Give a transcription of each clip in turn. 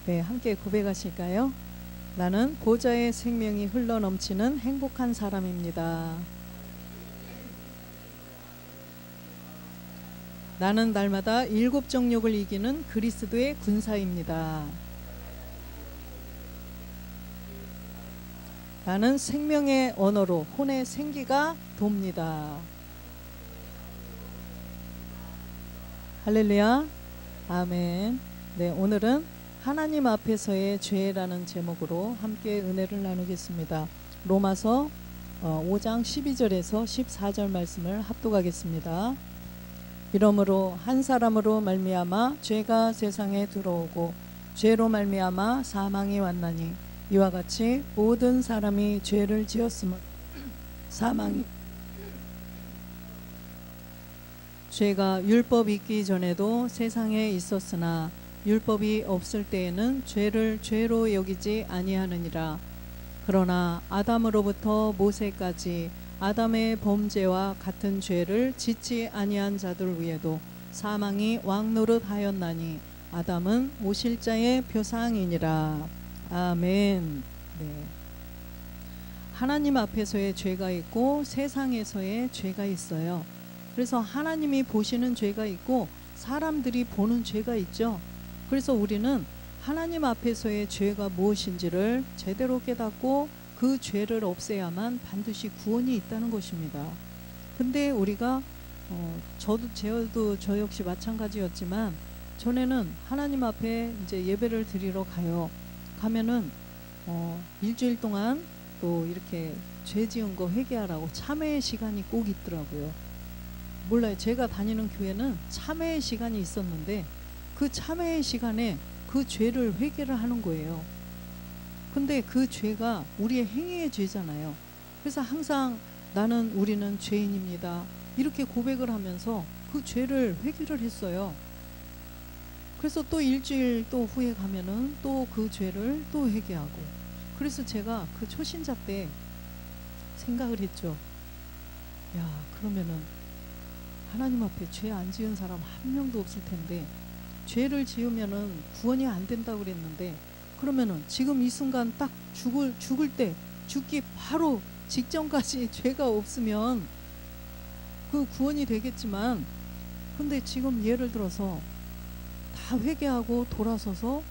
네, 함께 고백하실까요? 나는 보좌의 생명이 흘러넘치는 행복한 사람입니다. 나는 날마다 7 정욕을 이기는 그리스도의 군사입니다. 나는 생명의 언어로 혼의 생기가 돕니다. 할렐루야. 아멘. 네, 오늘은 하나님 앞에서의 죄라는 제목으로 함께 은혜를 나누겠습니다. 로마서 5장 12절에서 14절 말씀을 합독하겠습니다. 이러므로 한 사람으로 말미암아 죄가 세상에 들어오고 죄로 말미암아 사망이 왔나니 이와 같이 모든 사람이 죄를 지었으므로 사망이 죄가 율법 있기 전에도 세상에 있었으나 율법이 없을 때에는 죄를 죄로 여기지 아니하느니라. 그러나 아담으로부터 모세까지 아담의 범죄와 같은 죄를 짓지 아니한 자들 위에도 사망이 왕노릇하였나니 아담은 오실 자의 표상이니라. 아멘. 네. 하나님 앞에서의 죄가 있고 세상에서의 죄가 있어요. 그래서 하나님이 보시는 죄가 있고 사람들이 보는 죄가 있죠. 그래서 우리는 하나님 앞에서의 죄가 무엇인지를 제대로 깨닫고 그 죄를 없애야만 반드시 구원이 있다는 것입니다. 근데 우리가 저 역시 마찬가지였지만 전에는 하나님 앞에 이제 예배를 드리러 가면은 일주일 동안 또 이렇게 죄 지은 거 회개하라고 참회의 시간이 꼭 있더라고요. 몰라요. 제가 다니는 교회는 참회의 시간이 있었는데 그 참회의 시간에 그 죄를 회개를 하는 거예요. 근데 그 죄가 우리의 행위의 죄잖아요. 그래서 항상 우리는 죄인입니다 이렇게 고백을 하면서 그 죄를 회개를 했어요. 그래서 또 일주일 또 후에 가면은 또 그 죄를 또 회개하고. 그래서 제가 그 초신자 때 생각을 했죠. 야, 그러면은 하나님 앞에 죄 안 지은 사람 한 명도 없을 텐데 죄를 지으면은 구원이 안 된다고 그랬는데 그러면은 지금 이 순간 딱 죽을 때 죽기 바로 직전까지 죄가 없으면 그 구원이 되겠지만 근데 지금 예를 들어서 다 회개하고 돌아서서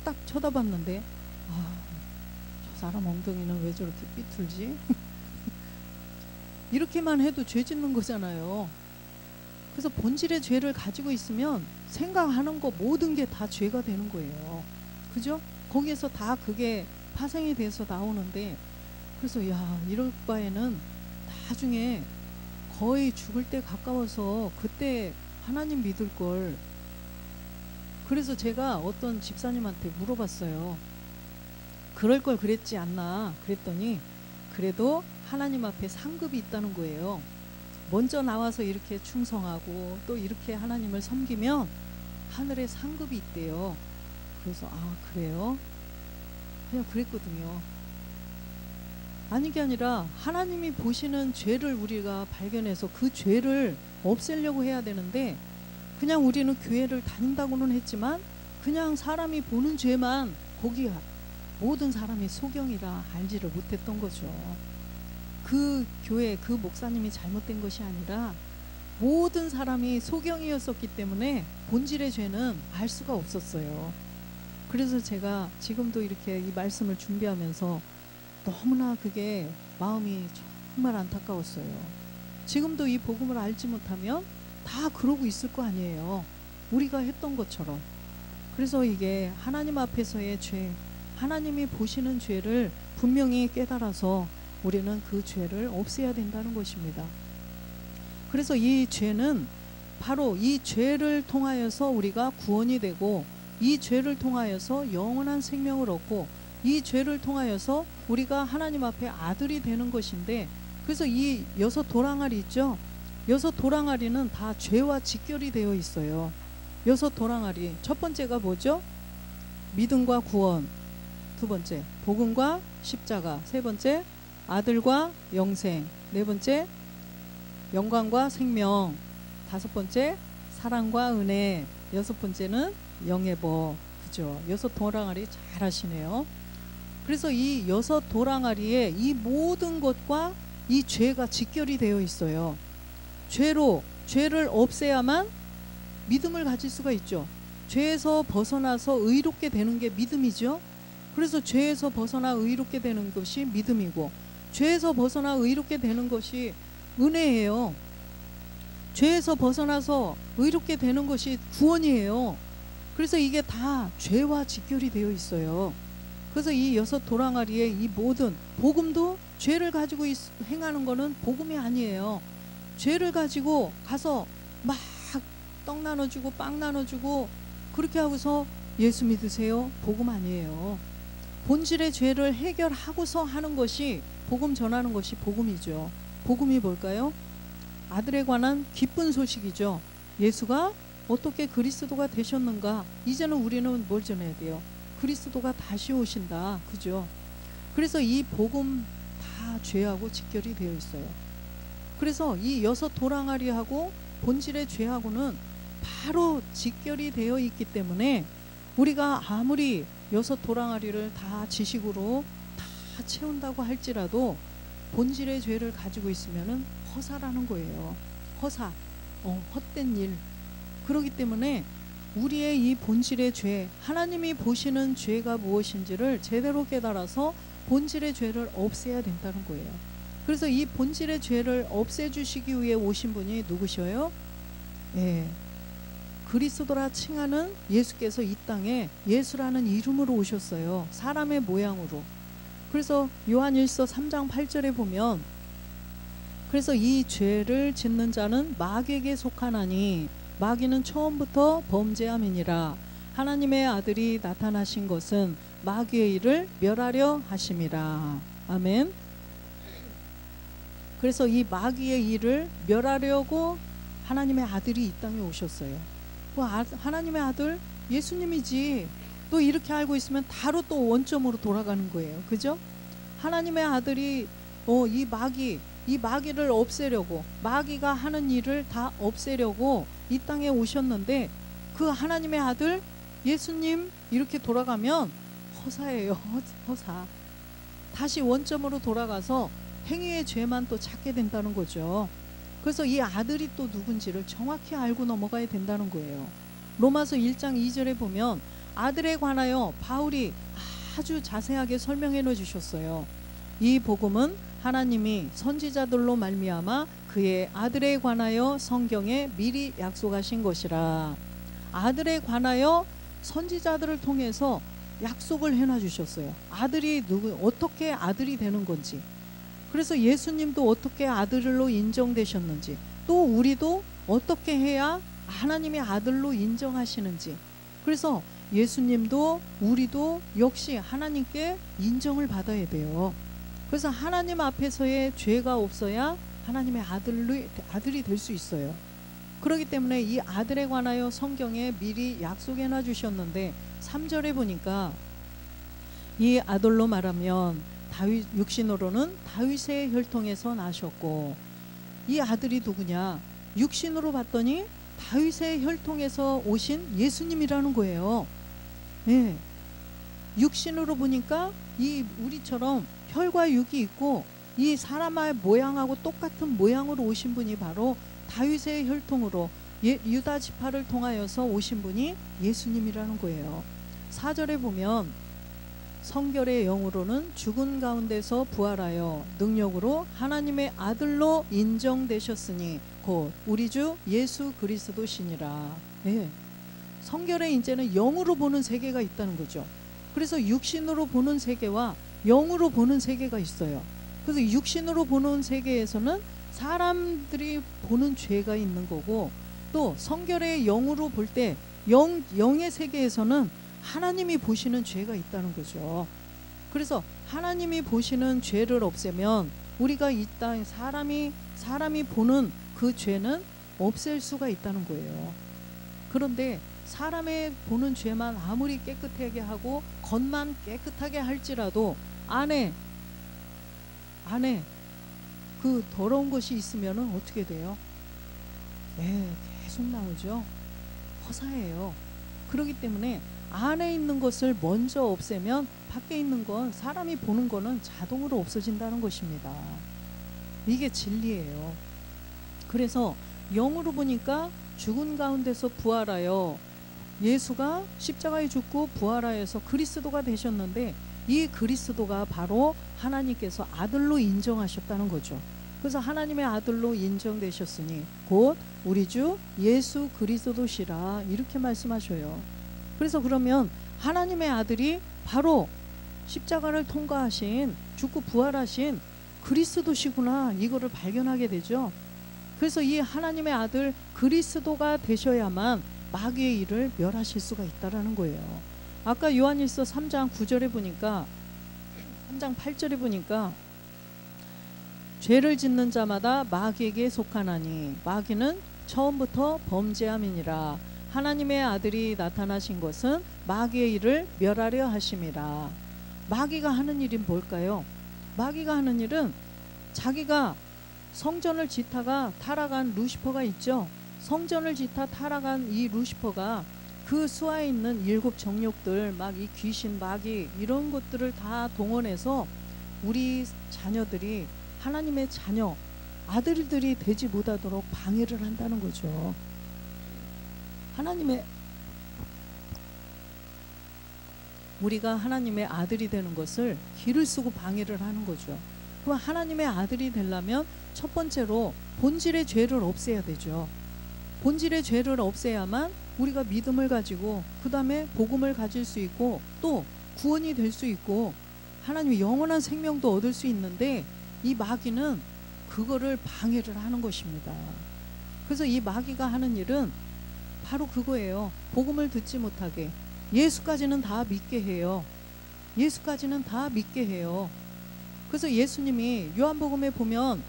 딱 쳐다봤는데 저 사람 엉덩이는 왜 저렇게 삐뚤지? 이렇게만 해도 죄 짓는 거잖아요. 그래서 본질의 죄를 가지고 있으면 생각하는 거 모든 게 다 죄가 되는 거예요. 그죠? 거기에서 다 그게 파생이 돼서 나오는데 그래서 이럴 바에는 나중에 거의 죽을 때 가까워서 그때 하나님 믿을 걸. 그래서 제가 어떤 집사님한테 물어봤어요. 그럴 걸 그랬지 않나 그랬더니 그래도 하나님 앞에 상급이 있다는 거예요. 먼저 나와서 이렇게 충성하고 또 이렇게 하나님을 섬기면 하늘에 상급이 있대요. 그래서 그래요? 그냥 그랬거든요. 아닌 게 아니라 하나님이 보시는 죄를 우리가 발견해서 그 죄를 없애려고 해야 되는데 그냥 우리는 교회를 다닌다고는 했지만 그냥 사람이 보는 죄만 거기가 모든 사람이 소경이라 알지를 못했던 거죠. 그 교회 그 목사님이 잘못된 것이 아니라 모든 사람이 소경이었었기 때문에 본질의 죄는 알 수가 없었어요. 그래서 제가 지금도 이렇게 이 말씀을 준비하면서 너무나 그게 마음이 정말 안타까웠어요. 지금도 이 복음을 알지 못하면 다 그러고 있을 거 아니에요. 우리가 했던 것처럼. 그래서 이게 하나님 앞에서의 죄, 하나님이 보시는 죄를 분명히 깨달아서 우리는 그 죄를 없애야 된다는 것입니다. 그래서 이 죄는 바로 이 죄를 통하여서 우리가 구원이 되고 이 죄를 통하여서 영원한 생명을 얻고 이 죄를 통하여서 우리가 하나님 앞에 아들이 되는 것인데 그래서 이 6 도랑아리 있죠. 6 도랑아리는 다 죄와 직결이 되어 있어요. 6 도랑아리 첫 번째가 뭐죠? 믿음과 구원, 두 번째 복음과 십자가, 세 번째 아들과 영생, 네 번째 영광과 생명, 다섯 번째 사랑과 은혜, 여섯 번째는 영예법. 그죠? 여섯 도랑아리 잘 하시네요. 그래서 이 여섯 도랑아리에 이 모든 것과 이 죄가 직결이 되어 있어요. 죄를 없애야만 믿음을 가질 수가 있죠. 죄에서 벗어나서 의롭게 되는 게 믿음이죠. 그래서 죄에서 벗어나 의롭게 되는 것이 믿음이고, 죄에서 벗어나 의롭게 되는 것이 은혜예요. 죄에서 벗어나서 의롭게 되는 것이 구원이에요. 그래서 이게 다 죄와 직결이 되어 있어요. 그래서 이 여섯 도랑아리의 이 모든 복음도 죄를 가지고 행하는 거는 복음이 아니에요. 죄를 가지고 가서 막 떡 나눠주고 빵 나눠주고 그렇게 하고서 예수 믿으세요? 복음 아니에요. 본질의 죄를 해결하고서 하는 것이, 복음 전하는 것이 복음이죠. 복음이 뭘까요? 아들에 관한 기쁜 소식이죠. 예수가 어떻게 그리스도가 되셨는가. 이제는 우리는 뭘 전해야 돼요? 그리스도가 다시 오신다. 그죠? 그래서 이 복음 다 죄하고 직결이 되어 있어요. 그래서 이 여섯 도랑아리하고 본질의 죄하고는 바로 직결이 되어 있기 때문에 우리가 아무리 여섯 도랑아리를 다 지식으로 다 채운다고 할지라도 본질의 죄를 가지고 있으면은 허사라는 거예요. 허사, 헛된 일. 그렇기 때문에 우리의 이 본질의 죄, 하나님이 보시는 죄가 무엇인지를 제대로 깨달아서 본질의 죄를 없애야 된다는 거예요. 그래서 이 본질의 죄를 없애주시기 위해 오신 분이 누구셔요? 그리스도라 칭하는 예수께서 이 땅에 예수라는 이름으로 오셨어요. 사람의 모양으로. 그래서 요한일서 3장 8절에 보면, 그래서 이 죄를 짓는 자는 마귀에게 속하나니 마귀는 처음부터 범죄함이니라. 하나님의 아들이 나타나신 것은 마귀의 일을 멸하려 하심이라. 아멘. 그래서 이 마귀의 일을 멸하려고 하나님의 아들이 이 땅에 오셨어요. 하나님의 아들 예수님이지. 또 이렇게 알고 있으면 바로 또 원점으로 돌아가는 거예요. 그죠? 하나님의 아들이 이 마귀를 없애려고, 마귀가 하는 일을 다 없애려고 이 땅에 오셨는데, 그 하나님의 아들 예수님 이렇게 돌아가면 허사예요. 허사. 다시 원점으로 돌아가서 행위의 죄만 또 찾게 된다는 거죠. 그래서 이 아들이 또 누군지를 정확히 알고 넘어가야 된다는 거예요. 로마서 1장 2절에 보면 아들에 관하여 바울이 아주 자세하게 설명해 놓아 주셨어요. 이 복음은 하나님이 선지자들로 말미암아 그의 아들에 관하여 성경에 미리 약속하신 것이라. 아들에 관하여 선지자들을 통해서 약속을 해놔 주셨어요. 아들이 어떻게 아들이 되는 건지, 그래서 예수님도 어떻게 아들로 인정되셨는지, 또 우리도 어떻게 해야 하나님의 아들로 인정하시는지, 그래서 예수님도 우리도 역시 하나님께 인정을 받아야 돼요. 그래서 하나님 앞에서의 죄가 없어야 하나님의 아들이 될 수 있어요. 그렇기 때문에 이 아들에 관하여 성경에 미리 약속해 놔 주셨는데 3절에 보니까 이 아들로 말하면 다윗, 육신으로는 다윗의 혈통에서 나셨고, 이 아들이 누구냐? 육신으로 봤더니 다윗의 혈통에서 오신 예수님이라는 거예요. 네. 육신으로 보니까 이 우리처럼 혈과 육이 있고 이 사람의 모양하고 똑같은 모양으로 오신 분이 바로 다윗의 혈통으로 유다 지파를 통하여서 오신 분이 예수님이라는 거예요. 4절에 보면 성결의 영으로는 죽은 가운데서 부활하여 능력으로 하나님의 아들로 인정되셨으니 곧 우리 주 예수 그리스도시니라. 네. 성결의 인재는 영으로 보는 세계가 있다는 거죠. 그래서 육신으로 보는 세계와 영으로 보는 세계가 있어요. 그래서 육신으로 보는 세계에서는 사람들이 보는 죄가 있는 거고, 또 성결의 영으로 볼 때 영의 세계에서는 하나님이 보시는 죄가 있다는 거죠. 그래서 하나님이 보시는 죄를 없애면 우리가 이 땅 사람이 보는 그 죄는 없앨 수가 있다는 거예요. 그런데 사람의 보는 죄만 아무리 깨끗하게 하고 겉만 깨끗하게 할지라도 안에 그 더러운 것이 있으면은 어떻게 돼요? 계속 나오죠. 허사예요. 그렇기 때문에 안에 있는 것을 먼저 없애면 밖에 있는 건, 사람이 보는 거는 자동으로 없어진다는 것입니다. 이게 진리예요. 그래서 영으로 보니까 죽은 가운데서 부활하여, 예수가 십자가에 죽고 부활하여서 그리스도가 되셨는데, 이 그리스도가 바로 하나님께서 아들로 인정하셨다는 거죠. 그래서 하나님의 아들로 인정되셨으니 곧 우리 주 예수 그리스도시라, 이렇게 말씀하셔요. 그래서 그러면 하나님의 아들이 바로 십자가를 통과하신, 죽고 부활하신 그리스도시구나, 이거를 발견하게 되죠. 그래서 이 하나님의 아들 그리스도가 되셔야만 마귀의 일을 멸하실 수가 있다라는 거예요. 아까 요한일서 3장 9절에 보니까, 3장 8절에 보니까 죄를 짓는 자마다 마귀에게 속하나니 마귀는 처음부터 범죄함이니라. 하나님의 아들이 나타나신 것은 마귀의 일을 멸하려 하심이라. 마귀가 하는 일이 뭘까요? 마귀가 하는 일은, 자기가 성전을 짓다가 타락한 루시퍼가 있죠. 성전을 짓다 타락한 이 루시퍼가 그 수하에 있는 7 정욕들, 막 이 귀신, 마귀, 이런 것들을 다 동원해서 우리 자녀들이 하나님의 자녀, 아들들이 되지 못하도록 방해를 한다는 거죠. 우리가 하나님의 아들이 되는 것을 길을 쓰고 방해를 하는 거죠. 그럼 하나님의 아들이 되려면 첫 번째로 본질의 죄를 없애야 되죠. 본질의 죄를 없애야만 우리가 믿음을 가지고, 그 다음에 복음을 가질 수 있고, 또 구원이 될 수 있고, 하나님의 영원한 생명도 얻을 수 있는데, 이 마귀는 그거를 방해를 하는 것입니다. 그래서 이 마귀가 하는 일은 바로 그거예요. 복음을 듣지 못하게, 예수까지는 다 믿게 해요. 예수까지는 다 믿게 해요. 그래서 예수님이 요한복음에 보면,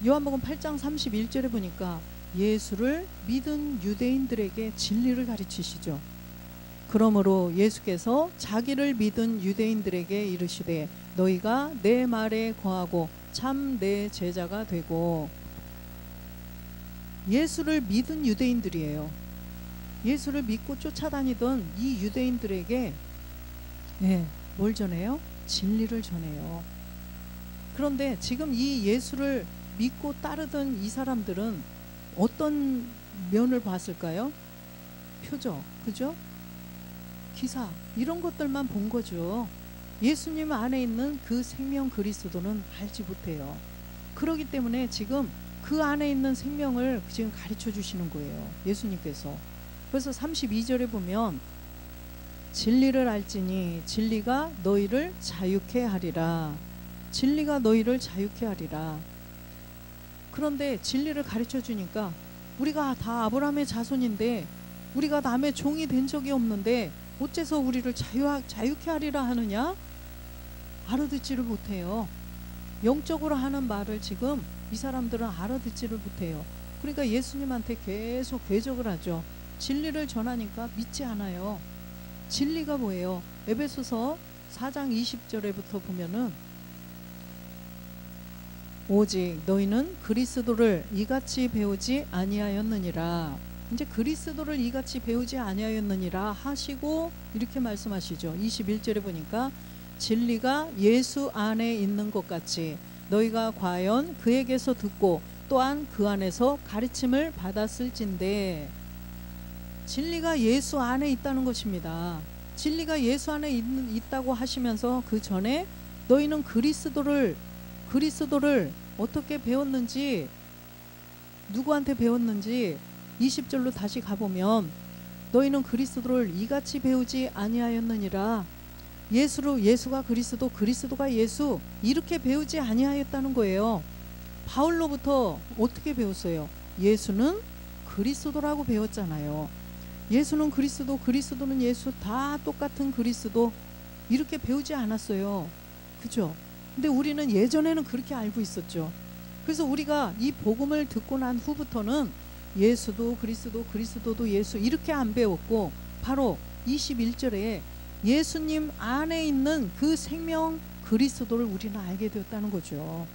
요한복음 8장 31절에 보니까 예수를 믿은 유대인들에게 진리를 가르치시죠. 그러므로 예수께서 자기를 믿은 유대인들에게 이르시되 너희가 내 말에 거하고 참 내 제자가 되고. 예수를 믿은 유대인들이에요. 예수를 믿고 쫓아다니던 이 유대인들에게 뭘 전해요? 진리를 전해요. 그런데 지금 이 예수를 믿고 따르던 이 사람들은 어떤 면을 봤을까요? 표적, 그죠? 기사, 이런 것들만 본 거죠. 예수님 안에 있는 그 생명 그리스도는 알지 못해요. 그렇기 때문에 지금 그 안에 있는 생명을 지금 가르쳐 주시는 거예요, 예수님께서. 그래서 32절에 보면 진리를 알지니 진리가 너희를 자유케 하리라. 진리가 너희를 자유케 하리라. 그런데 진리를 가르쳐 주니까, 우리가 다 아브라함의 자손인데, 우리가 남의 종이 된 적이 없는데 어째서 우리를 자유케 하리라 하느냐? 알아듣지를 못해요. 영적으로 하는 말을 지금 이 사람들은 알아듣지를 못해요. 그러니까 예수님한테 계속 대적을 하죠. 진리를 전하니까 믿지 않아요. 진리가 뭐예요? 에베소서 4장 20절에부터 보면은 오직 너희는 그리스도를 이같이 배우지 아니하였느니라. 이제 그리스도를 이같이 배우지 아니하였느니라 하시고 이렇게 말씀하시죠. 21절에 보니까 진리가 예수 안에 있는 것 같이 너희가 과연 그에게서 듣고 또한 그 안에서 가르침을 받았을진데. 진리가 예수 안에 있다는 것입니다. 진리가 예수 안에 있다고 하시면서 그 전에 너희는 그리스도를 어떻게 배웠는지, 누구한테 배웠는지 20절로 다시 가보면 너희는 그리스도를 이같이 배우지 아니하였느니라. 예수가 그리스도, 그리스도가 예수, 이렇게 배우지 아니하였다는 거예요. 바울로부터 어떻게 배웠어요? 예수는 그리스도라고 배웠잖아요. 예수는 그리스도, 그리스도는 예수, 다 똑같은 그리스도, 이렇게 배우지 않았어요. 그죠? 근데 우리는 예전에는 그렇게 알고 있었죠. 그래서 우리가 이 복음을 듣고 난 후부터는 예수도 그리스도, 그리스도도 예수, 이렇게 안 배웠고, 바로 21절에 예수님 안에 있는 그 생명 그리스도를 우리는 알게 되었다는 거죠.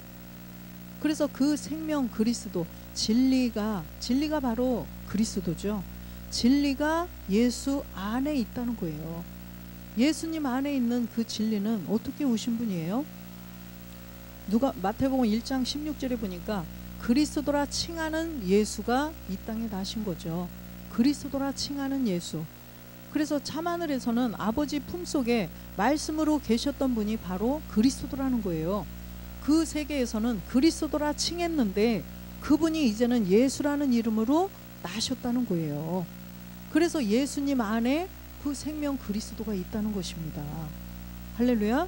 그래서 그 생명 그리스도, 진리가 바로 그리스도죠. 진리가 예수 안에 있다는 거예요. 예수님 안에 있는 그 진리는 어떻게 오신 분이에요? 마태복음 1장 16절에 보니까 그리스도라 칭하는 예수가 이 땅에 나신 거죠. 그리스도라 칭하는 예수. 그래서 참하늘에서는 아버지 품속에 말씀으로 계셨던 분이 바로 그리스도라는 거예요. 그 세계에서는 그리스도라 칭했는데 그분이 이제는 예수라는 이름으로 나셨다는 거예요. 그래서 예수님 안에 그 생명 그리스도가 있다는 것입니다. 할렐루야.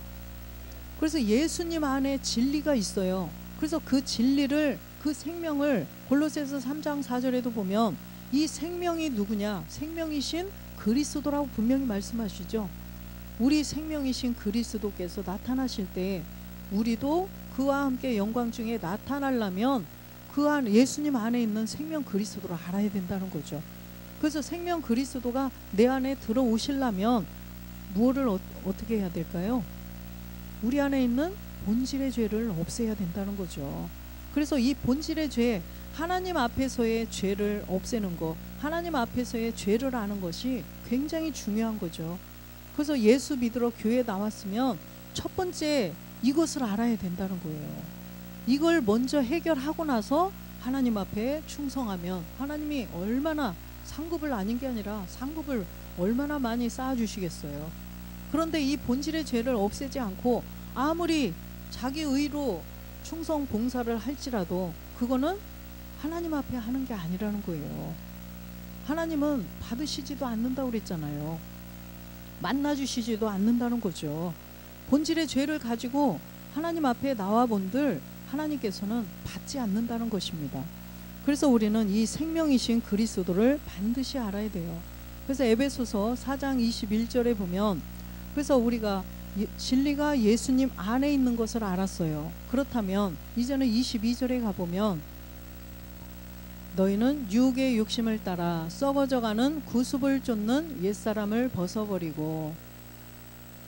그래서 예수님 안에 진리가 있어요. 그래서 그 진리를, 그 생명을 골로새서 3장 4절에도 보면 이 생명이 누구냐? 생명이신 그리스도라고 분명히 말씀하시죠. 우리 생명이신 그리스도께서 나타나실 때 우리도 그와 함께 영광 중에 나타나려면 그 안, 예수님 안에 있는 생명 그리스도를 알아야 된다는 거죠. 그래서 생명 그리스도가 내 안에 들어오시려면 무엇을 어떻게 해야 될까요? 우리 안에 있는 본질의 죄를 없애야 된다는 거죠. 그래서 이 본질의 죄, 하나님 앞에서의 죄를 없애는 것, 하나님 앞에서의 죄를 아는 것이 굉장히 중요한 거죠. 그래서 예수 믿으러 교회에 나왔으면 첫 번째 이것을 알아야 된다는 거예요. 이걸 먼저 해결하고 나서 하나님 앞에 충성하면 하나님이 얼마나 상급을 아닌 게 아니라 상급을 얼마나 많이 쌓아주시겠어요. 그런데 이 본질의 죄를 없애지 않고 아무리 자기 의로 충성 봉사를 할지라도 그거는 하나님 앞에 하는 게 아니라는 거예요. 하나님은 받으시지도 않는다고 그랬잖아요. 만나주시지도 않는다는 거죠. 본질의 죄를 가지고 하나님 앞에 나와 본들 하나님께서는 받지 않는다는 것입니다. 그래서 우리는 이 생명이신 그리스도를 반드시 알아야 돼요. 그래서 에베소서 4장 21절에 보면, 그래서 우리가 진리가 예수님 안에 있는 것을 알았어요. 그렇다면 이제는 22절에 가보면 너희는 육의 욕심을 따라 썩어져가는 구습을 쫓는 옛사람을 벗어버리고,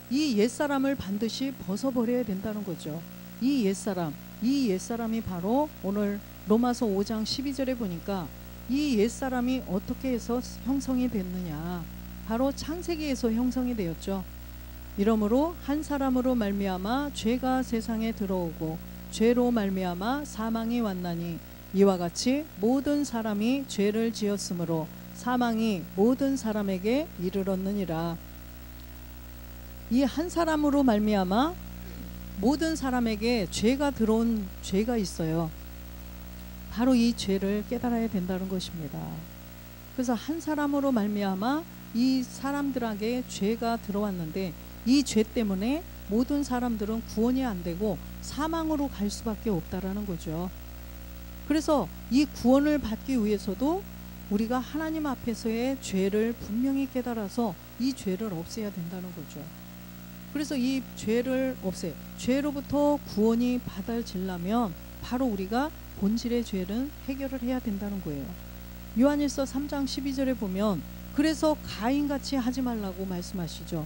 이 옛사람을 반드시 벗어버려야 된다는 거죠. 이 옛사람이 바로 오늘 로마서 5장 12절에 보니까 이 옛사람이 어떻게 해서 형성이 됐느냐, 바로 창세기에서 형성이 되었죠. 이러므로 한 사람으로 말미암아 죄가 세상에 들어오고 죄로 말미암아 사망이 왔나니 이와 같이 모든 사람이 죄를 지었으므로 사망이 모든 사람에게 이르렀느니라. 이 한 사람으로 말미암아 모든 사람에게 죄가 들어온 죄가 있어요. 바로 이 죄를 깨달아야 된다는 것입니다. 그래서 한 사람으로 말미암아 이 사람들에게 죄가 들어왔는데 이 죄 때문에 모든 사람들은 구원이 안 되고 사망으로 갈 수밖에 없다라는 거죠. 그래서 이 구원을 받기 위해서도 우리가 하나님 앞에서의 죄를 분명히 깨달아서 이 죄를 없애야 된다는 거죠. 그래서 이 죄를 죄로부터 구원이 받아지려면 바로 우리가 본질의 죄는 해결을 해야 된다는 거예요. 요한일서 3장 12절에 보면 그래서 가인같이 하지 말라고 말씀하시죠.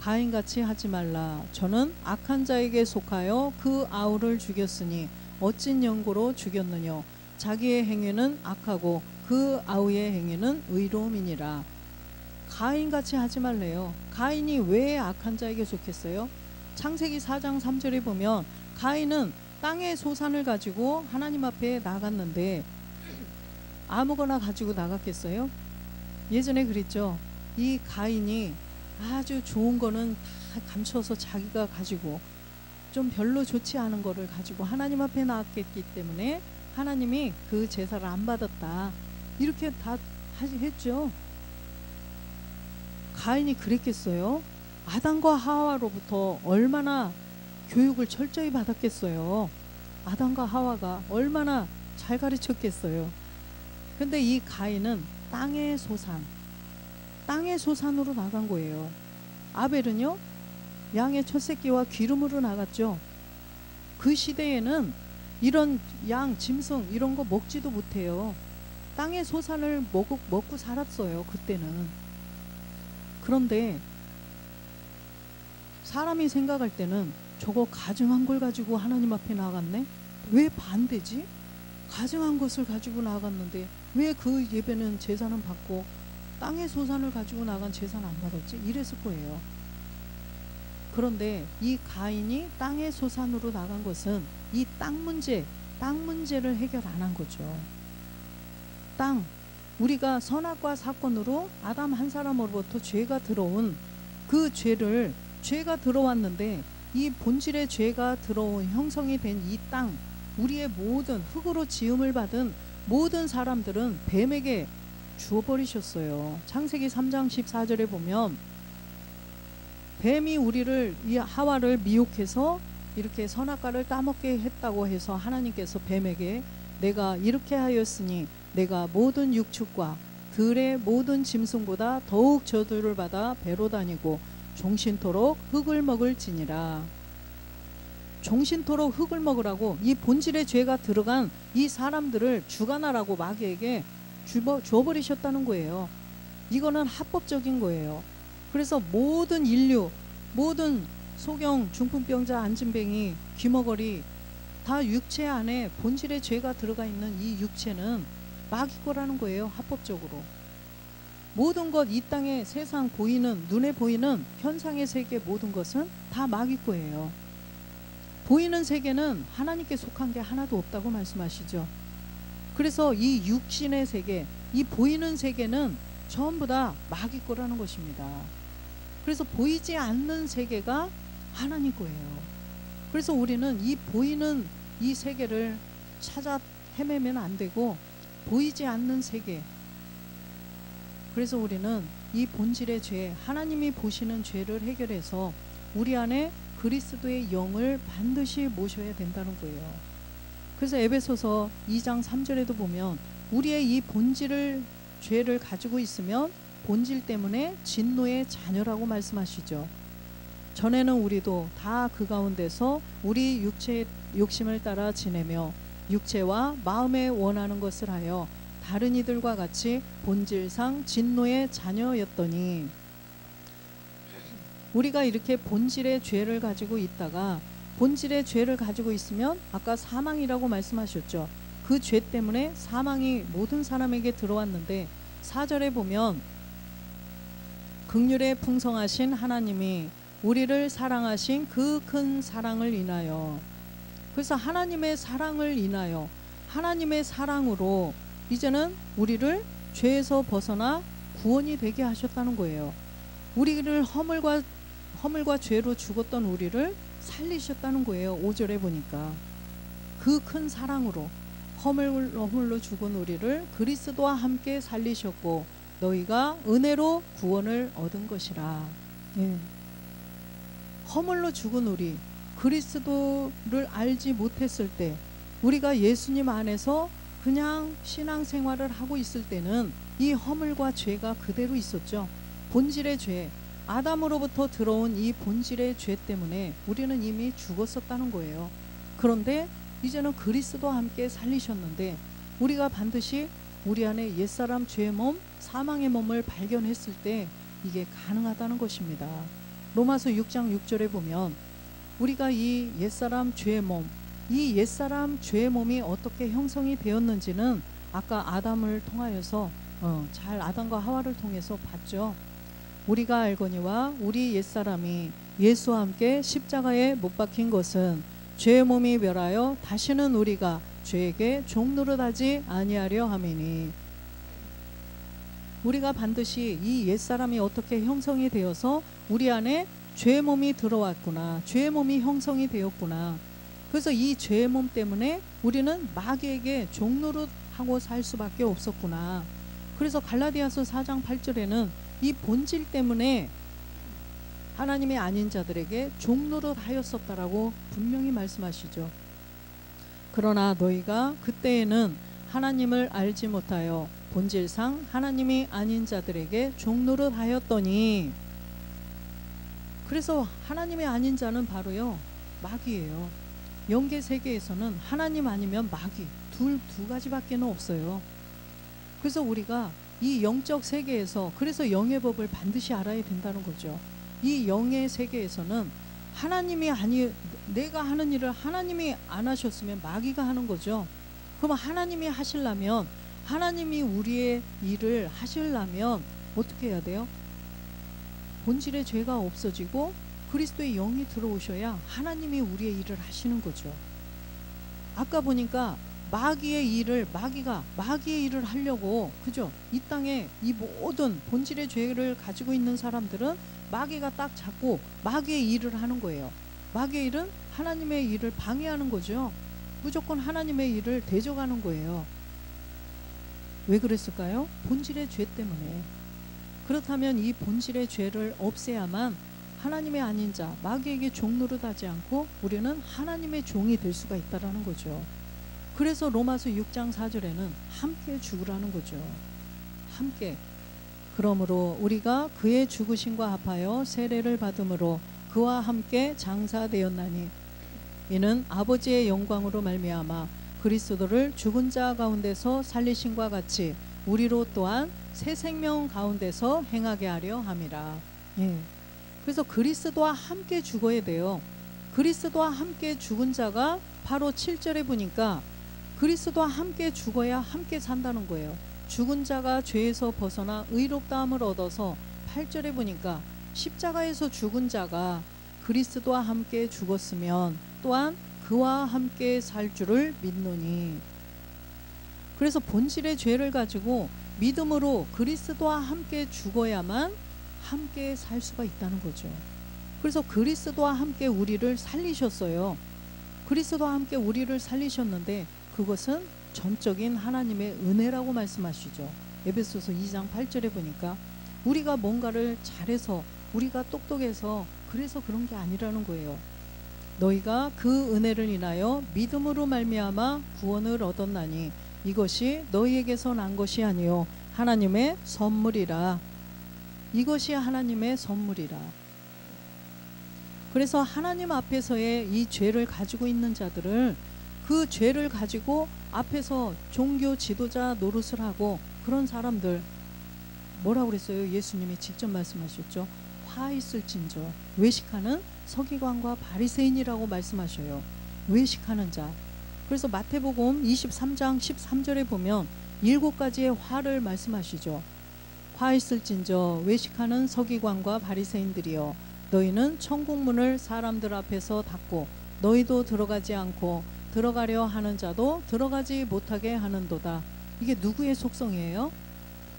가인같이 하지 말라. 저는 악한 자에게 속하여 그 아우를 죽였으니 어찐 연고로 죽였느냐. 자기의 행위는 악하고 그 아우의 행위는 의로움이니라. 가인같이 하지 말래요. 가인이 왜 악한 자에게 속했어요? 창세기 4장 3절에 보면 가인은 땅의 소산을 가지고 하나님 앞에 나갔는데 아무거나 가지고 나갔겠어요? 예전에 그랬죠. 이 가인이 아주 좋은 거는 다 감춰서 자기가 가지고 좀 별로 좋지 않은 거를 가지고 하나님 앞에 나왔기 때문에 하나님이 그 제사를 안 받았다, 이렇게 다 했죠. 가인이 그랬겠어요? 아담과 하와로부터 얼마나 교육을 철저히 받았겠어요. 아담과 하와가 얼마나 잘 가르쳤겠어요. 근데 이 가인은 땅의 소산으로 나간 거예요. 아벨은요, 양의 첫 새끼와 기름으로 나갔죠. 그 시대에는 이런 양, 짐승 이런 거 먹지도 못해요. 땅의 소산을 먹고 살았어요, 그때는. 그런데 사람이 생각할 때는 저거 가증한 걸 가지고 하나님 앞에 나갔네? 왜 반대지? 가증한 것을 가지고 나갔는데 왜 그 예배는 제사는 받고 땅의 소산을 가지고 나간 제사는 안 받았지? 이랬을 거예요. 그런데 이 가인이 땅의 소산으로 나간 것은 이 땅 문제를 해결 안 한 거죠. 땅, 우리가 선악과 사건으로 아담 한 사람으로부터 죄가 들어온 그 죄가 들어왔는데 이 본질의 죄가 들어온 형성이 된 이 땅, 우리의 모든 흙으로 지음을 받은 모든 사람들은 뱀에게 주어버리셨어요. 창세기 3장 14절에 보면 뱀이 이 하와를 미혹해서 이렇게 선악과를 따먹게 했다고 해서 하나님께서 뱀에게 내가 이렇게 하였으니 내가 모든 육축과 들의 모든 짐승보다 더욱 저주를 받아 배로 다니고 종신토록 흙을 먹을지니라. 종신토록 흙을 먹으라고 이 본질의 죄가 들어간 이 사람들을 주관하라고 마귀에게 주어버리셨다는 거예요. 이거는 합법적인 거예요. 그래서 모든 인류, 모든 소경, 중풍병자, 안진뱅이, 귀머거리 다 육체 안에 본질의 죄가 들어가 있는 이 육체는 마귀 거라는 거예요. 합법적으로. 모든 것, 이 땅의 세상 보이는, 눈에 보이는 현상의 세계 모든 것은 다 마귀 거예요. 보이는 세계는 하나님께 속한 게 하나도 없다고 말씀하시죠. 그래서 이 육신의 세계, 이 보이는 세계는 전부 다 마귀 거라는 것입니다. 그래서 보이지 않는 세계가 하나님 거예요. 그래서 우리는 이 보이는 이 세계를 찾아 헤매면 안 되고 보이지 않는 세계, 그래서 우리는 이 본질의 죄, 하나님이 보시는 죄를 해결해서 우리 안에 그리스도의 영을 반드시 모셔야 된다는 거예요. 그래서 에베소서 2장 3절에도 보면 우리의 이 죄를 가지고 있으면 본질 때문에 진노의 자녀라고 말씀하시죠. 전에는 우리도 다 그 가운데서 우리 육체의 욕심을 따라 지내며 육체와 마음에 원하는 것을 하여 다른 이들과 같이 본질상 진노의 자녀였더니, 우리가 이렇게 본질의 죄를 가지고 있다가 본질의 죄를 가지고 있으면 아까 사망이라고 말씀하셨죠. 그 죄 때문에 사망이 모든 사람에게 들어왔는데 4절에 보면 긍휼에 풍성하신 하나님이 우리를 사랑하신 그 큰 사랑을 인하여, 그래서 하나님의 사랑을 인하여 하나님의 사랑으로 이제는 우리를 죄에서 벗어나 구원이 되게 하셨다는 거예요. 우리를 허물과 죄로 죽었던 우리를 살리셨다는 거예요. 5절에 보니까 그 큰 사랑으로 허물로 죽은 우리를 그리스도와 함께 살리셨고 너희가 은혜로 구원을 얻은 것이라. 예. 허물로 죽은 우리, 그리스도를 알지 못했을 때, 우리가 예수님 안에서 그냥 신앙생활을 하고 있을 때는 이 허물과 죄가 그대로 있었죠. 본질의 죄, 아담으로부터 들어온 이 본질의 죄 때문에 우리는 이미 죽었었다는 거예요. 그런데 이제는 그리스도와 함께 살리셨는데 우리가 반드시 우리 안에 옛사람 죄의 몸, 사망의 몸을 발견했을 때 이게 가능하다는 것입니다. 로마서 6장 6절에 보면 우리가 이 옛사람 죄의 몸, 이 옛사람 죄의 몸이 어떻게 형성이 되었는지는 아까 아담을 통하여서 잘 아담과 하와를 통해서 봤죠. 우리가 알거니와 우리 옛사람이 예수와 함께 십자가에 못 박힌 것은 죄의 몸이 멸하여 다시는 우리가 죄에게 종노릇하지 아니하려 함이니, 우리가 반드시 이 옛사람이 어떻게 형성이 되어서 우리 안에 죄의 몸이 들어왔구나, 죄의 몸이 형성이 되었구나. 그래서 이 죄의 몸 때문에 우리는 마귀에게 종노릇하고 살 수밖에 없었구나. 그래서 갈라디아서 4장 8절에는 이 본질 때문에 하나님의 아닌 자들에게 종노릇하였었다라고 분명히 말씀하시죠. 그러나 너희가 그때에는 하나님을 알지 못하여 본질상 하나님이 아닌 자들에게 종노릇하였더니, 그래서 하나님이 아닌 자는 바로요 마귀예요. 영계 세계에서는 하나님 아니면 마귀 두 가지밖에는 없어요. 그래서 우리가 이 영적 세계에서, 그래서 영의 법을 반드시 알아야 된다는 거죠. 이 영의 세계에서는 내가 하는 일을 하나님이 안 하셨으면 마귀가 하는 거죠. 그럼 하나님이 하시려면, 하나님이 우리의 일을 하시려면 어떻게 해야 돼요? 본질의 죄가 없어지고 그리스도의 영이 들어오셔야 하나님이 우리의 일을 하시는 거죠. 아까 보니까 마귀의 일을 하려고, 그죠? 이 땅에 이 모든 본질의 죄를 가지고 있는 사람들은 마귀가 딱 잡고 마귀의 일을 하는 거예요. 마귀의 일은 하나님의 일을 방해하는 거죠. 무조건 하나님의 일을 대적하는 거예요. 왜 그랬을까요? 본질의 죄 때문에. 그렇다면 이 본질의 죄를 없애야만 하나님의 아닌 자, 마귀에게 종노릇하지 않고 우리는 하나님의 종이 될 수가 있다라는 거죠. 그래서 로마서 6장 4절에는 함께 죽으라는 거죠. 함께. 그러므로 우리가 그의 죽으심과 합하여 세례를 받음으로 그와 함께 장사되었나니 이는 아버지의 영광으로 말미암아 그리스도를 죽은 자 가운데서 살리심과 같이 우리로 또한 새 생명 가운데서 행하게 하려 함이라. 예. 그래서 그리스도와 함께 죽어야 돼요. 그리스도와 함께 죽은 자가 바로 7절에 보니까 그리스도와 함께 죽어야 함께 산다는 거예요. 죽은 자가 죄에서 벗어나 의롭다함을 얻어서 8절에 보니까 십자가에서 죽은 자가 그리스도와 함께 죽었으면 또한 그와 함께 살 줄을 믿노니. 그래서 본질의 죄를 가지고 믿음으로 그리스도와 함께 죽어야만 함께 살 수가 있다는 거죠. 그래서 그리스도와 함께 우리를 살리셨어요. 그리스도와 함께 우리를 살리셨는데 그것은 전적인 하나님의 은혜라고 말씀하시죠. 에베소서 2장 8절에 보니까 우리가 뭔가를 잘해서 우리가 똑똑해서 그래서 그런 게 아니라는 거예요. 너희가 그 은혜를 인하여 믿음으로 말미암아 구원을 얻었나니 이것이 너희에게서 난 것이 아니요 하나님의 선물이라. 이것이 하나님의 선물이라. 그래서 하나님 앞에서의 이 죄를 가지고 있는 자들을 그 죄를 가지고 앞에서 종교 지도자 노릇을 하고 그런 사람들 뭐라고 그랬어요? 예수님이 직접 말씀하셨죠. 화 있을진저 외식하는 서기관과 바리새인이라고 말씀하셔요. 외식하는 자. 그래서 마태복음 23장 13절에 보면 7가지의 화를 말씀하시죠. 화 있을진저 외식하는 서기관과 바리새인들이여 너희는 천국문을 사람들 앞에서 닫고 너희도 들어가지 않고 들어가려 하는 자도 들어가지 못하게 하는도다. 이게 누구의 속성이에요?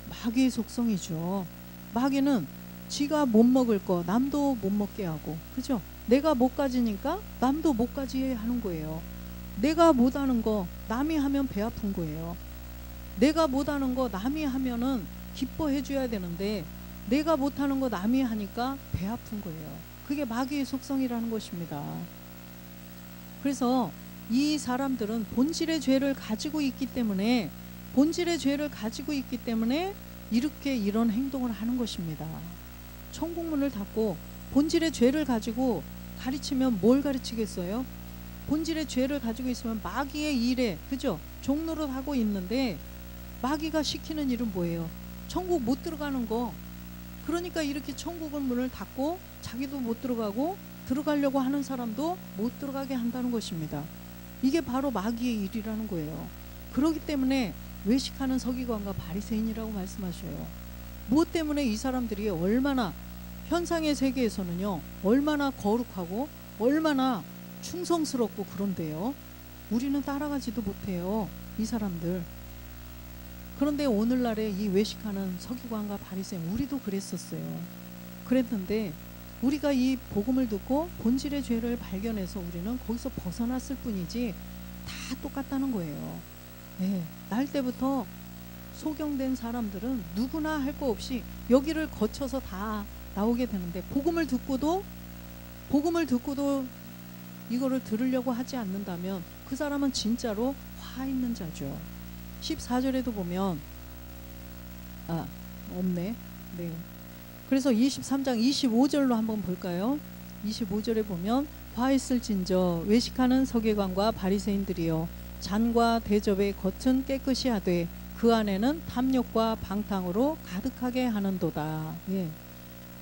마귀의 속성이죠. 마귀는 지가 못 먹을 거 남도 못 먹게 하고, 그죠? 내가 못 가지니까 남도 못 가지게 하는 거예요. 내가 못하는 거 남이 하면 배 아픈 거예요. 내가 못하는 거 남이 하면은 기뻐해 줘야 되는데 내가 못하는 거 남이 하니까 배 아픈 거예요. 그게 마귀의 속성이라는 것입니다. 그래서 이 사람들은 본질의 죄를 가지고 있기 때문에 이렇게 이런 행동을 하는 것입니다. 천국문을 닫고 본질의 죄를 가지고 가르치면 뭘 가르치겠어요? 본질의 죄를 가지고 있으면 마귀의 일에, 그죠? 종노릇 하고 있는데 마귀가 시키는 일은 뭐예요? 천국 못 들어가는 거. 그러니까 이렇게 천국의 문을 닫고 자기도 못 들어가고 들어가려고 하는 사람도 못 들어가게 한다는 것입니다. 이게 바로 마귀의 일이라는 거예요. 그렇기 때문에 외식하는 서기관과 바리새인이라고 말씀하셔요. 무엇 때문에 이 사람들이 얼마나 현상의 세계에서는요 얼마나 거룩하고 얼마나 충성스럽고 그런데요 우리는 따라가지도 못해요. 이 사람들. 그런데 오늘날에 이 외식하는 서기관과 바리새인 우리도 그랬었어요. 그랬는데 우리가 이 복음을 듣고 본질의 죄를 발견해서 우리는 거기서 벗어났을 뿐이지 다 똑같다는 거예요. 네, 날 때부터 소경된 사람들은 누구나 할 거 없이 여기를 거쳐서 다 나오게 되는데 복음을 듣고도 이거를 들으려고 하지 않는다면 그 사람은 진짜로 화 있는 자죠. 14절에도 보면 없네. 네. 그래서 23장 25절로 한번 볼까요? 25절에 보면 화 있을진저 외식하는 서기관과 바리새인들이여 잔과 대접의 겉은 깨끗이 하되 그 안에는 탐욕과 방탕으로 가득하게 하는도다. 예.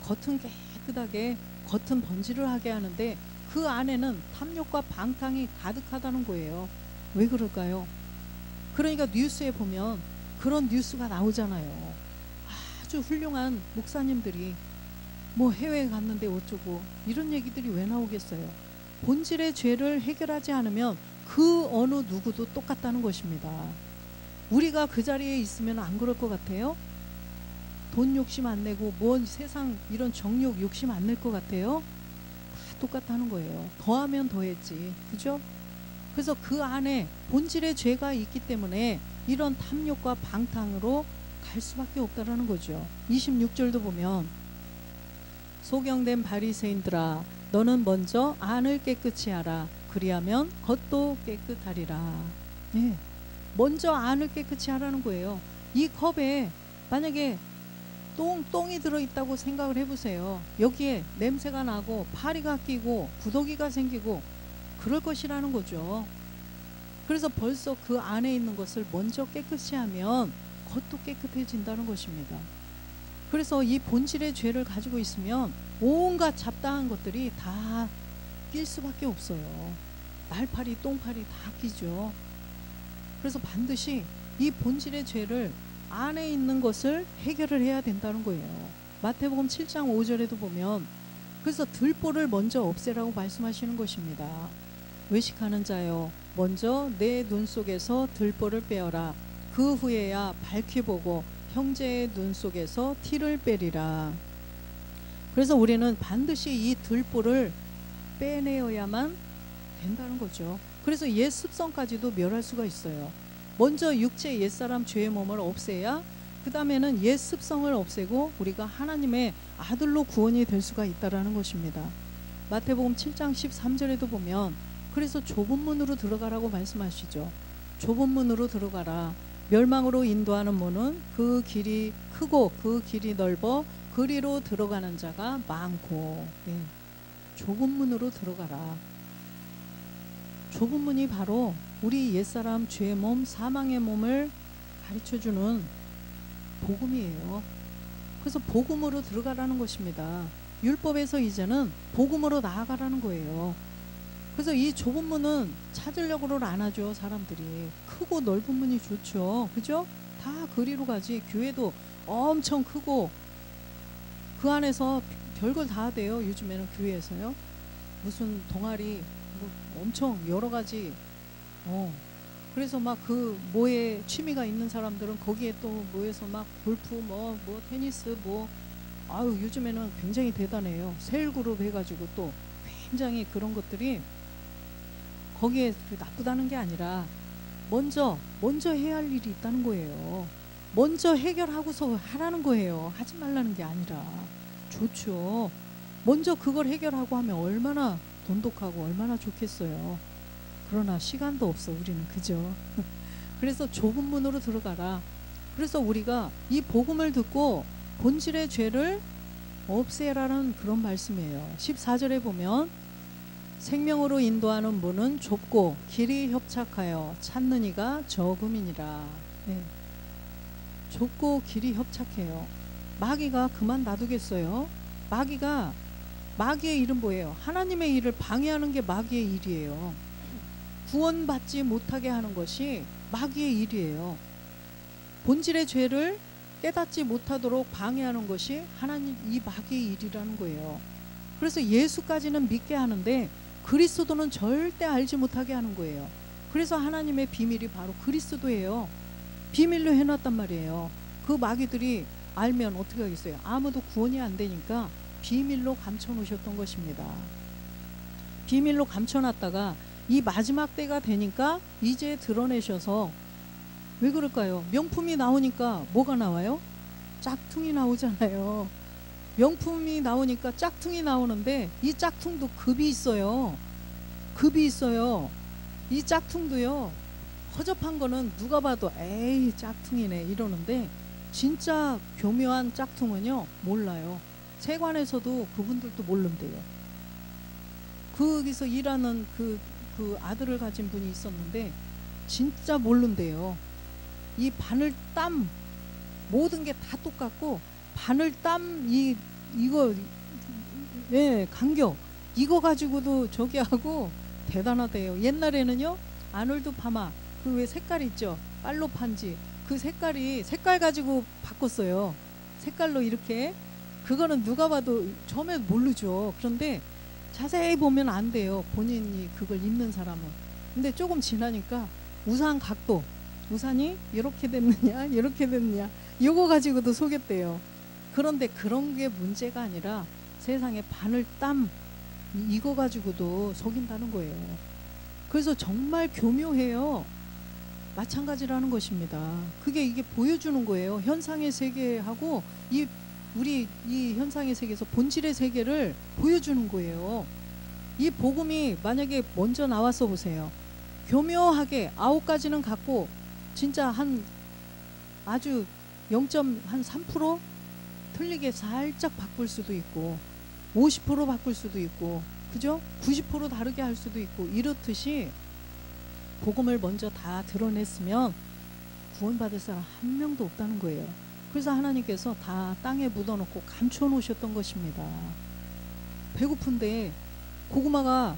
겉은 깨끗하게 겉은 번지르하게 하는데 그 안에는 탐욕과 방탕이 가득하다는 거예요. 왜 그럴까요? 그러니까 뉴스에 보면 그런 뉴스가 나오잖아요. 아주 훌륭한 목사님들이 뭐 해외에 갔는데 어쩌고 이런 얘기들이 왜 나오겠어요? 본질의 죄를 해결하지 않으면 그 어느 누구도 똑같다는 것입니다. 우리가 그 자리에 있으면 안 그럴 것 같아요? 돈 욕심 안 내고 뭔 세상 이런 정욕 욕심 안 낼 것 같아요? 다 똑같다는 거예요. 더하면 더했지. 그죠? 그래서 그 안에 본질의 죄가 있기 때문에 이런 탐욕과 방탕으로 갈 수밖에 없다라는 거죠. 26절도 보면 소경된 바리새인들아 너는 먼저 안을 깨끗이 하라. 그리하면 겉도 깨끗하리라. 네. 먼저 안을 깨끗이 하라는 거예요. 이 컵에 만약에 똥이 들어있다고 생각을 해보세요. 여기에 냄새가 나고 파리가 끼고 구더기가 생기고 그럴 것이라는 거죠. 그래서 벌써 그 안에 있는 것을 먼저 깨끗이 하면 겉도 깨끗해진다는 것입니다. 그래서 이 본질의 죄를 가지고 있으면 온갖 잡다한 것들이 다 낄 수밖에 없어요. 날파리, 똥파리 다 끼죠. 그래서 반드시 이 본질의 죄를 안에 있는 것을 해결을 해야 된다는 거예요. 마태복음 7장 5절에도 보면 그래서 들보를 먼저 없애라고 말씀하시는 것입니다. 외식하는 자여 먼저 내 눈 속에서 들보를 빼어라. 그 후에야 밝히 보고 형제의 눈 속에서 티를 빼리라. 그래서 우리는 반드시 이 들보를 빼내어야만 된다는 거죠. 그래서 옛 습성까지도 멸할 수가 있어요. 먼저 육체 옛사람 죄의 몸을 없애야 그 다음에는 옛 습성을 없애고 우리가 하나님의 아들로 구원이 될 수가 있다는 것입니다. 마태복음 7장 13절에도 보면 그래서 좁은 문으로 들어가라고 말씀하시죠. 좁은 문으로 들어가라. 멸망으로 인도하는 문은 그 길이 크고 그 길이 넓어 그리로 들어가는 자가 많고. 예. 좁은 문으로 들어가라. 좁은 문이 바로 우리 옛사람 죄의 몸 사망의 몸을 가르쳐주는 복음이에요. 그래서 복음으로 들어가라는 것입니다. 율법에서 이제는 복음으로 나아가라는 거예요. 그래서 이 좁은 문은 찾으려고는 안 하죠. 사람들이 크고 넓은 문이 좋죠. 그죠? 다 그리로 가지. 교회도 엄청 크고 그 안에서 별걸 다 돼요. 요즘에는 교회에서요. 무슨 동아리 뭐 엄청 여러 가지 그래서 막 그 뭐에 취미가 있는 사람들은 거기에 또 모여서 막 골프 뭐 테니스 아유 요즘에는 굉장히 대단해요. 셀그룹 해가지고 또 굉장히 그런 것들이 거기에 나쁘다는 게 아니라 먼저 해야 할 일이 있다는 거예요. 먼저 해결하고서 하라는 거예요. 하지 말라는 게 아니라. 좋죠. 먼저 그걸 해결하고 하면 얼마나 돈독하고 얼마나 좋겠어요. 그러나 시간도 없어 우리는. 그죠? 그래서 좁은 문으로 들어가라. 그래서 우리가 이 복음을 듣고 본질의 죄를 없애라는 그런 말씀이에요. 14절에 보면 생명으로 인도하는 문은 좁고 길이 협착하여 찾는 이가 적음이니라. 네. 좁고 길이 협착해요. 마귀가 그만 놔두겠어요? 마귀의 일은 뭐예요? 하나님의 일을 방해하는 게 마귀의 일이에요. 구원받지 못하게 하는 것이 마귀의 일이에요. 본질의 죄를 깨닫지 못하도록 방해하는 것이 하나님 이 마귀의 일이라는 거예요. 그래서 예수까지는 믿게 하는데 그리스도는 절대 알지 못하게 하는 거예요. 그래서 하나님의 비밀이 바로 그리스도예요. 비밀로 해놨단 말이에요. 그 마귀들이 알면 어떻게 하겠어요? 아무도 구원이 안 되니까 비밀로 감춰놓으셨던 것입니다. 비밀로 감춰놨다가 이 마지막 때가 되니까 이제 드러내셔서 왜 그럴까요? 명품이 나오니까 뭐가 나와요? 짝퉁이 나오잖아요. 명품이 나오니까 짝퉁이 나오는데 이 짝퉁도 급이 있어요. 이 짝퉁도요. 허접한 거는 누가 봐도 에이 짝퉁이네 이러는데 진짜 교묘한 짝퉁은요 몰라요. 세관에서도 그분들도 모른대요. 거기서 일하는 그 아들을 가진 분이 있었는데 진짜 모른대요. 이 바늘 땀 모든 게 다 똑같고 바늘 땀 이거 간격 이거 가지고도 저기 하고 대단하대요. 옛날에는요 아놀드 파마 그 왜 색깔 있죠? 빨로 판지 그 색깔 가지고 바꿨어요. 색깔로 이렇게. 그거는 누가 봐도 처음에 모르죠. 그런데 자세히 보면 안 돼요. 본인이 그걸 입는 사람은. 근데 조금 지나니까 우산 각도, 우산이 이렇게 됐느냐 이렇게 됐느냐 이거 가지고도 속였대요. 그런데 그런 게 문제가 아니라 세상에 바늘 땀 이거 가지고도 속인다는 거예요. 그래서 정말 교묘해요. 마찬가지라는 것입니다. 그게 이게 보여주는 거예요. 현상의 세계하고 우리 이 현상의 세계에서 본질의 세계를 보여주는 거예요. 이 복음이 만약에 먼저 나왔어 보세요. 교묘하게 9가지는 같고 진짜 한 아주 0.3% 틀리게 살짝 바꿀 수도 있고 50% 바꿀 수도 있고 그죠? 90% 다르게 할 수도 있고 이렇듯이 복음을 먼저 다 드러냈으면 구원받을 사람 한 명도 없다는 거예요. 그래서 하나님께서 다 땅에 묻어놓고 감춰 놓으셨던 것입니다. 배고픈데 고구마가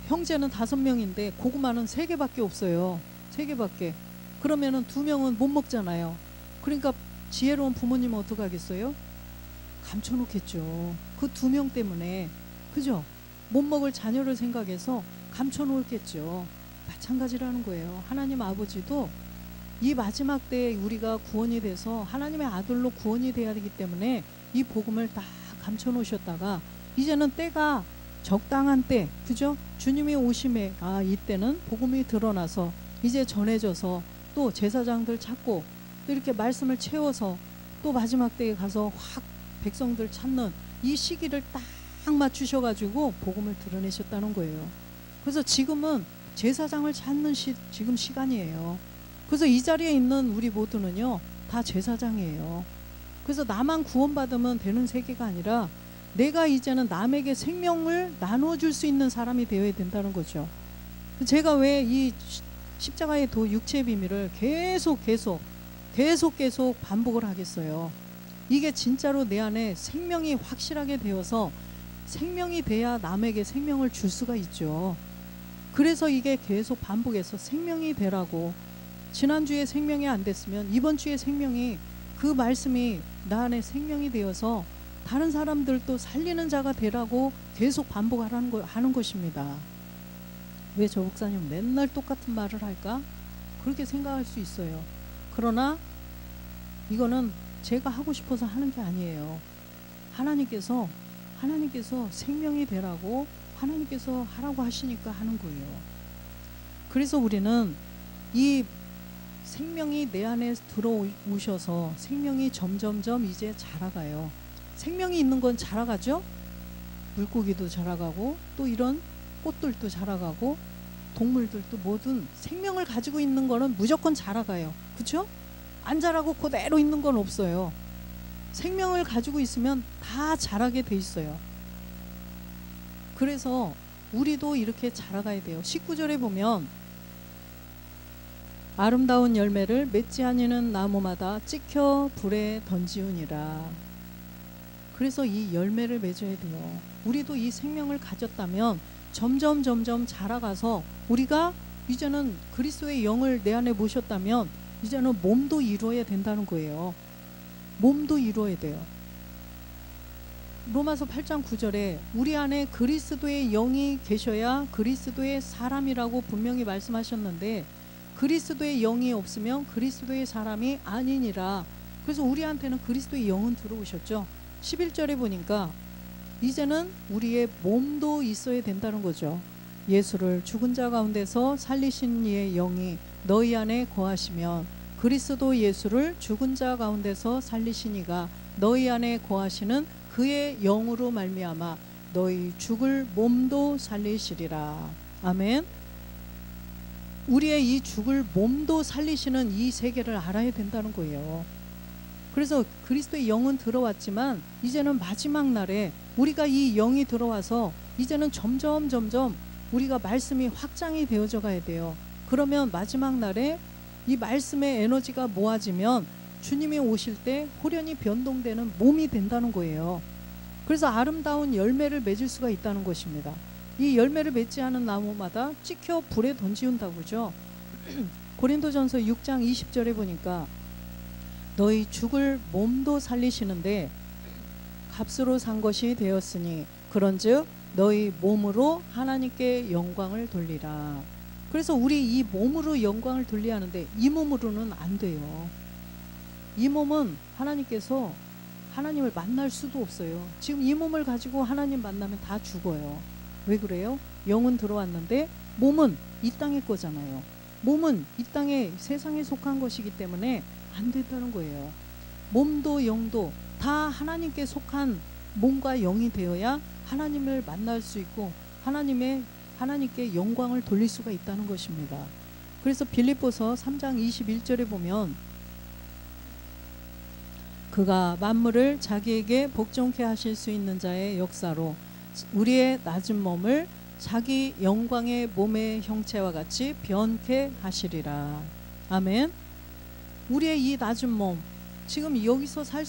형제는 5명인데 고구마는 3개밖에 없어요. 3개밖에. 그러면은 2명은 못 먹잖아요. 그러니까 지혜로운 부모님은 어떻게 하겠어요? 감춰 놓겠죠. 그 2명 때문에. 그죠? 못 먹을 자녀를 생각해서 감춰 놓겠죠. 마찬가지라는 거예요. 하나님 아버지도 이 마지막 때에 우리가 구원이 돼서 하나님의 아들로 구원이 돼야 되기 때문에 이 복음을 다 감춰 놓으셨다가 이제는 때가 적당한 때, 그죠? 주님이 오심에 이때는 복음이 드러나서 이제 전해져서 또 제사장들 찾고 또 이렇게 말씀을 채워서 또 마지막 때에 가서 확 백성들 찾는 이 시기를 딱 맞추셔가지고 복음을 드러내셨다는 거예요. 그래서 지금은 제사장을 찾는 지금 시간이에요. 그래서 이 자리에 있는 우리 모두는요 다 제사장이에요. 그래서 나만 구원받으면 되는 세계가 아니라 내가 이제는 남에게 생명을 나눠줄 수 있는 사람이 되어야 된다는 거죠. 제가 왜 이 십자가의 도 육체의 비밀을 계속 반복을 하겠어요. 이게 진짜로 내 안에 생명이 확실하게 되어서 생명이 돼야 남에게 생명을 줄 수가 있죠. 그래서 이게 계속 반복해서 생명이 되라고. 지난주에 생명이 안 됐으면 이번 주에 생명이 그 말씀이 나 안에 생명이 되어서 다른 사람들도 살리는 자가 되라고 계속 반복하는 것입니다. 왜 저 목사님 맨날 똑같은 말을 할까? 그렇게 생각할 수 있어요. 그러나 이거는 제가 하고 싶어서 하는 게 아니에요. 하나님께서 생명이 되라고 하나님께서 하라고 하시니까 하는 거예요. 그래서 우리는 이 생명이 내 안에 들어오셔서 생명이 점점점 이제 자라가요. 생명이 있는 건 자라가죠. 물고기도 자라가고 또 이런 꽃들도 자라가고 동물들도 모든 생명을 가지고 있는 거는 무조건 자라가요. 그렇죠? 안 자라고 그대로 있는 건 없어요. 생명을 가지고 있으면 다 자라게 돼 있어요. 그래서 우리도 이렇게 자라가야 돼요. 19절에 보면 아름다운 열매를 맺지 아니는 나무마다 찍혀 불에 던지우니라. 그래서 이 열매를 맺어야 돼요. 우리도 이 생명을 가졌다면 점점 자라가서 우리가 이제는 그리스도의 영을 내 안에 모셨다면 이제는 몸도 이루어야 된다는 거예요. 몸도 이루어야 돼요. 로마서 8장 9절에 우리 안에 그리스도의 영이 계셔야 그리스도의 사람이라고 분명히 말씀하셨는데 그리스도의 영이 없으면 그리스도의 사람이 아니니라. 그래서 우리한테는 그리스도의 영은 들어오셨죠. 11절에 보니까 이제는 우리의 몸도 있어야 된다는 거죠. 예수를 죽은 자 가운데서 살리신 이의 영이 너희 안에 거하시면 그리스도 예수를 죽은 자 가운데서 살리신 이가 너희 안에 거하시는 그의 영으로 말미암아 너희 죽을 몸도 살리시리라. 아멘. 우리의 이 죽을 몸도 살리시는 이 세계를 알아야 된다는 거예요. 그래서 그리스도의 영은 들어왔지만 이제는 마지막 날에 우리가 이 영이 들어와서 이제는 점점 우리가 말씀이 확장이 되어져 가야 돼요. 그러면 마지막 날에 이 말씀의 에너지가 모아지면 주님이 오실 때 호련히 변동되는 몸이 된다는 거예요. 그래서 아름다운 열매를 맺을 수가 있다는 것입니다. 이 열매를 맺지 않은 나무마다 찍혀 불에 던지운다고 그러죠. 고린도전서 6장 20절에 보니까 너희 죽을 몸도 살리시는데 값으로 산 것이 되었으니 그런즉 너희 몸으로 하나님께 영광을 돌리라. 그래서 우리 이 몸으로 영광을 돌려야 하는데 이 몸으로는 안 돼요. 이 몸은 하나님께서 하나님을 만날 수도 없어요. 지금 이 몸을 가지고 하나님 만나면 다 죽어요. 왜 그래요? 영은 들어왔는데 몸은 이 땅의 거잖아요. 몸은 이 땅에 세상에 속한 것이기 때문에 안 된다는 거예요. 몸도 영도 다 하나님께 속한 몸과 영이 되어야 하나님을 만날 수 있고 하나님께 영광을 돌릴 수가 있다는 것입니다. 그래서 빌립보서 3장 21절에 보면 그가 만물을 자기에게 복종케 하실 수 있는 자의 역사로 우리의 낮은 몸을 자기 영광의 몸의 형체와 같이 변케 하시리라. 아멘. 우리의 이 낮은 몸, 지금 여기서 살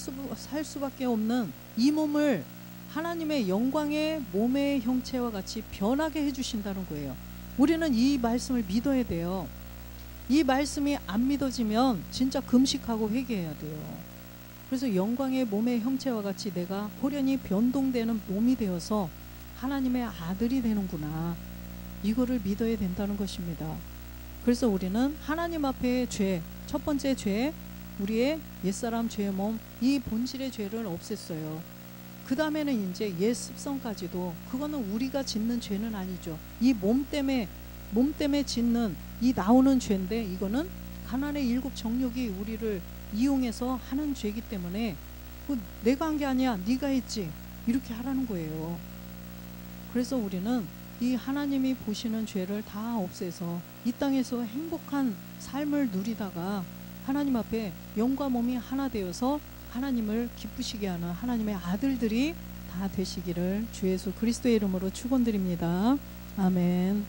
수밖에 없는 이 몸을 하나님의 영광의 몸의 형체와 같이 변하게 해주신다는 거예요. 우리는 이 말씀을 믿어야 돼요. 이 말씀이 안 믿어지면 진짜 금식하고 회개해야 돼요. 그래서 영광의 몸의 형체와 같이 내가 호련히 변동되는 몸이 되어서 하나님의 아들이 되는구나. 이거를 믿어야 된다는 것입니다. 그래서 우리는 하나님 앞에 죄, 첫 번째 죄, 우리의 옛사람 죄의 몸, 이 본질의 죄를 없앴어요. 그 다음에는 이제 옛 습성까지도, 그거는 우리가 짓는 죄는 아니죠. 이 몸 때문에 짓는 이 나오는 죄인데, 이거는 가난의 7 정욕이 우리를 이용해서 하는 죄이기 때문에 내가 한 게 아니야, 네가 했지, 이렇게 하라는 거예요. 그래서 우리는 이 하나님이 보시는 죄를 다 없애서 이 땅에서 행복한 삶을 누리다가 하나님 앞에 영과 몸이 하나 되어서 하나님을 기쁘시게 하는 하나님의 아들들이 다 되시기를 주 예수 그리스도의 이름으로 축원드립니다. 아멘.